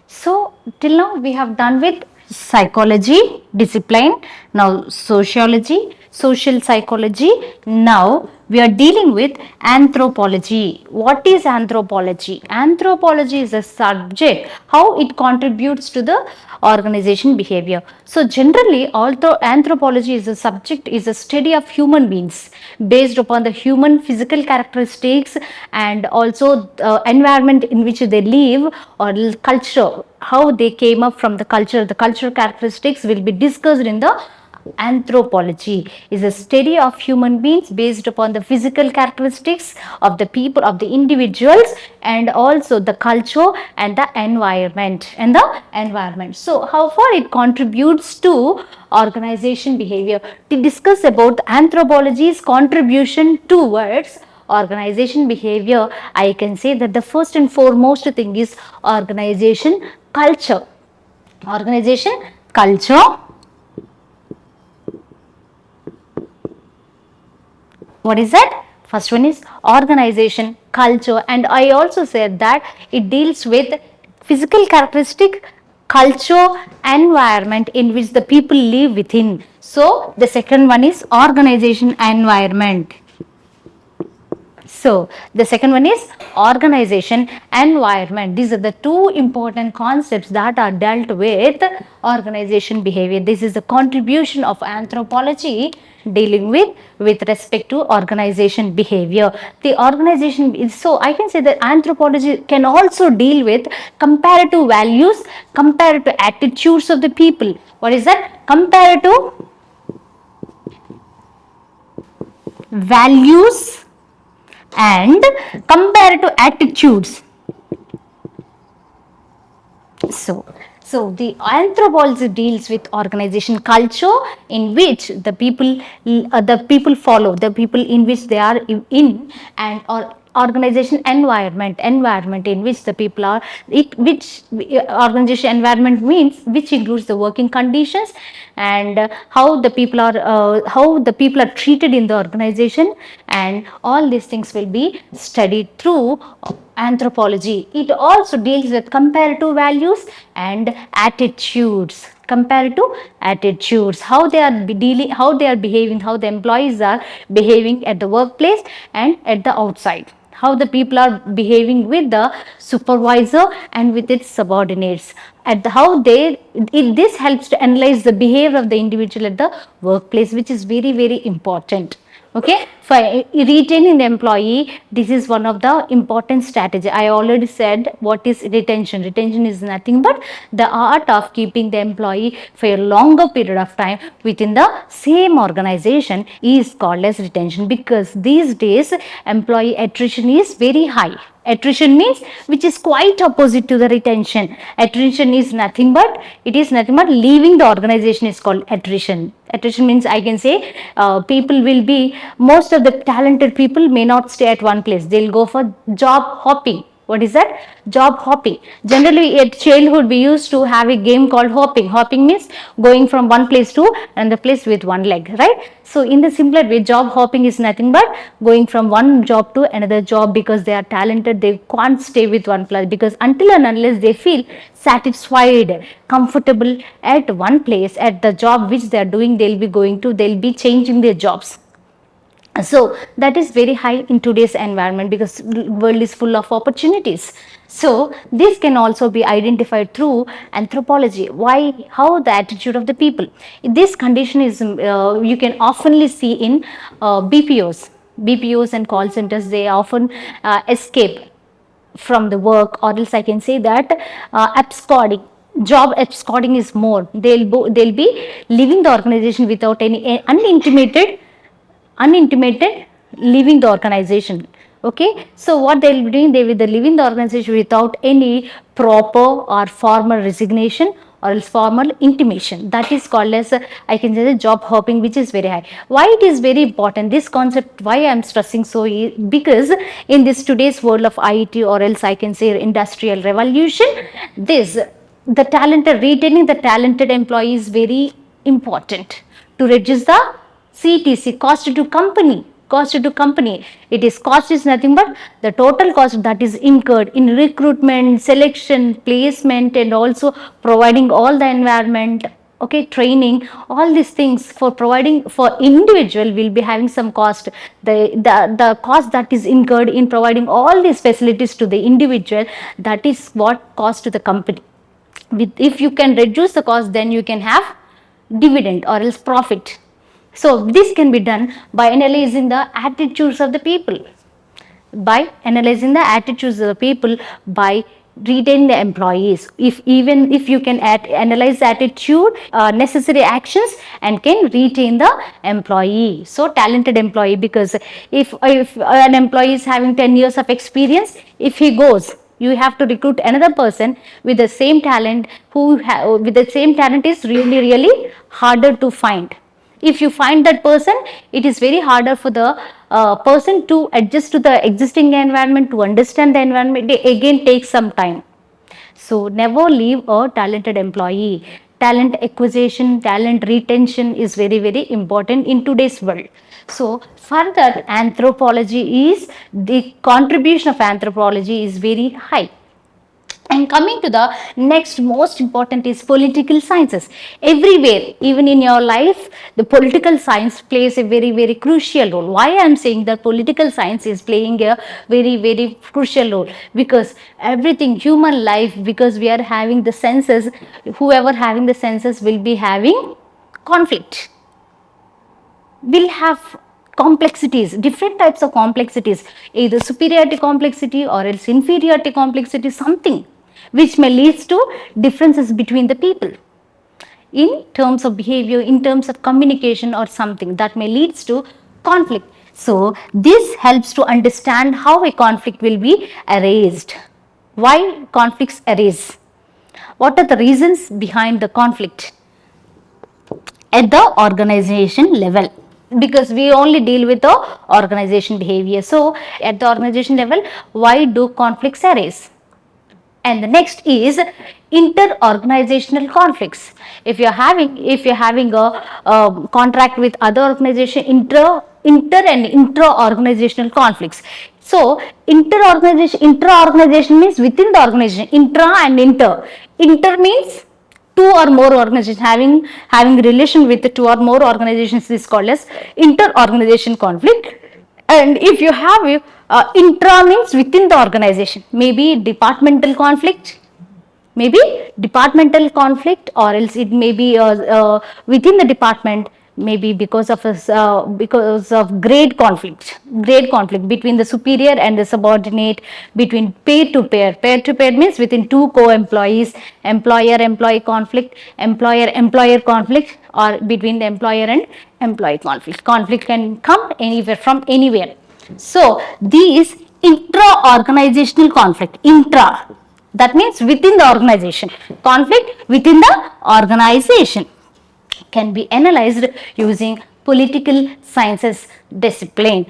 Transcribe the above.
So till now we have done with psychology discipline, now sociology, social psychology. Now we are dealing with anthropology. What is anthropology? Anthropology is a subject how it contributes to the organization behavior. So generally, although anthropology is a subject, is a study of human beings based upon the human physical characteristics and also the environment in which they live or culture, how they came up from the cultural characteristics will be discussed in the anthropology. Is a study of human beings based upon the physical characteristics of the people, of the individuals, and also the culture and the environment. So how far it contributes to organization behavior. To discuss about anthropology's contribution towards organization behavior, I can say that the first and foremost thing is organization culture. Organization culture. What is that? First one is organization culture, and I also said that it deals with physical characteristic, culture, environment in which the people live within. So the second one is organization environment. So the second one is organization environment. These are the two important concepts that are dealt with organization behavior. This is the contribution of anthropology dealing with respect to organization behavior. The organization is, so I can say that anthropology can also deal with comparative values, comparative attitudes of the people. What is that? Comparative values and comparative attitudes. So the anthropology deals with organization culture in which the people follow, the people in which they are in, and or organization environment in which the people are, which organization environment means which includes the working conditions and how the people are treated in the organization, and all these things will be studied through anthropology. It also deals with comparative values and attitudes. Comparative attitudes, how they are dealing, how they are behaving, how the employees are behaving at the workplace and at the outside, how the people are behaving with the supervisor and with its subordinates, at the, how they this helps to analyze the behavior of the individual at the workplace, which is very, very important. Okay, for retaining the employee, this is one of the important strategy. I already said what is retention. Retention is nothing but the art of keeping the employee for a longer period of time within the same organization is called as retention, because these days employee attrition is very high. Attrition means, which is quite opposite to the retention. Attrition is nothing but, it is nothing but leaving the organization is called attrition. Attrition means, I can say, people will be, most of the talented people may not stay at one place. They'll go for job hopping. What is that? Job hopping. Generally at childhood we used to have a game called hopping. Hopping means going from one place to another place with one leg, right? So in the simpler way, job hopping is nothing but going from one job to another job, because they are talented, they can't stay with one place, because until and unless they feel satisfied, comfortable at one place, at the job which they are doing, they'll be changing their jobs. So that is very high in today's environment, because world is full of opportunities. So this can also be identified through anthropology. Why? How the attitude of the people. This condition is you can oftenly see in BPOs and call centers. They often escape from the work, or else I can say that absconding. Job absconding is more. They'll be leaving the organization without any unintimated leaving the organization. Okay, so what they'll be doing, they will be leaving the organization without any proper or formal resignation or else formal intimation. That is called as I can say the job hopping, which is very high. Why it is very important, this concept, why I am stressing so, because in this today's world of IT, or else I can say industrial revolution, retaining the talented employee is very important to reduce the CTC, cost to company. cost to company. It is cost is nothing but the total cost that is incurred in recruitment, selection, placement, and also providing all the environment, okay, training, all these things for providing for individual will be having some cost. The cost that is incurred in providing all these facilities to the individual, that is what cost to the company. If you can reduce the cost, then you can have dividend or else profit. So this can be done by analyzing the attitudes of the people, by analyzing the attitudes of the people, by retaining the employees. If you can analyze the attitude, necessary actions, and can retain the employee, so talented employee, because if an employee is having 10 years of experience, if he goes, you have to recruit another person with the same talent, with the same talent is really harder to find. If you find that person, it is very harder for the person to adjust to the existing environment, to understand the environment. It again takes some time. So never leave a talented employee. Talent acquisition, talent retention is very important in today's world. So further, anthropology is, the contribution of anthropology is very high. And coming to the next most important is political sciences. Everywhere, even in your life, the political science plays a very crucial role. Why I am saying that political science is playing a very crucial role? Because everything, human life, because we are having the senses, whoever having the senses will be having conflict, will have complexities, different types of complexities, either superiority complexity or else inferiority complexity, something which may lead to differences between the people in terms of behavior, in terms of communication, or something that may lead to conflict. So this helps to understand how a conflict will be erased. Why conflicts arise? What are the reasons behind the conflict at the organization level? Because we only deal with the organization behavior. So at the organization level, why do conflicts arise? And the next is inter-organizational conflicts. If you're having a contract with other organization, inter and intra-organizational conflicts. So inter-organization means within the organization. Intra and inter means two or more organizations having relation with two or more organizations is called as inter-organization conflict. And if you have intra means within the organization, maybe departmental conflict, or else it may be within the department, maybe because of grade conflict between the superior and the subordinate, between peer to peer means within two co-employees, employer-employee conflict, employer-employer conflict, or between the employer and employee conflict can come anywhere, from anywhere. So these intra-organizational conflict, that means within the organization, conflict within the organization, can be analyzed using political sciences discipline.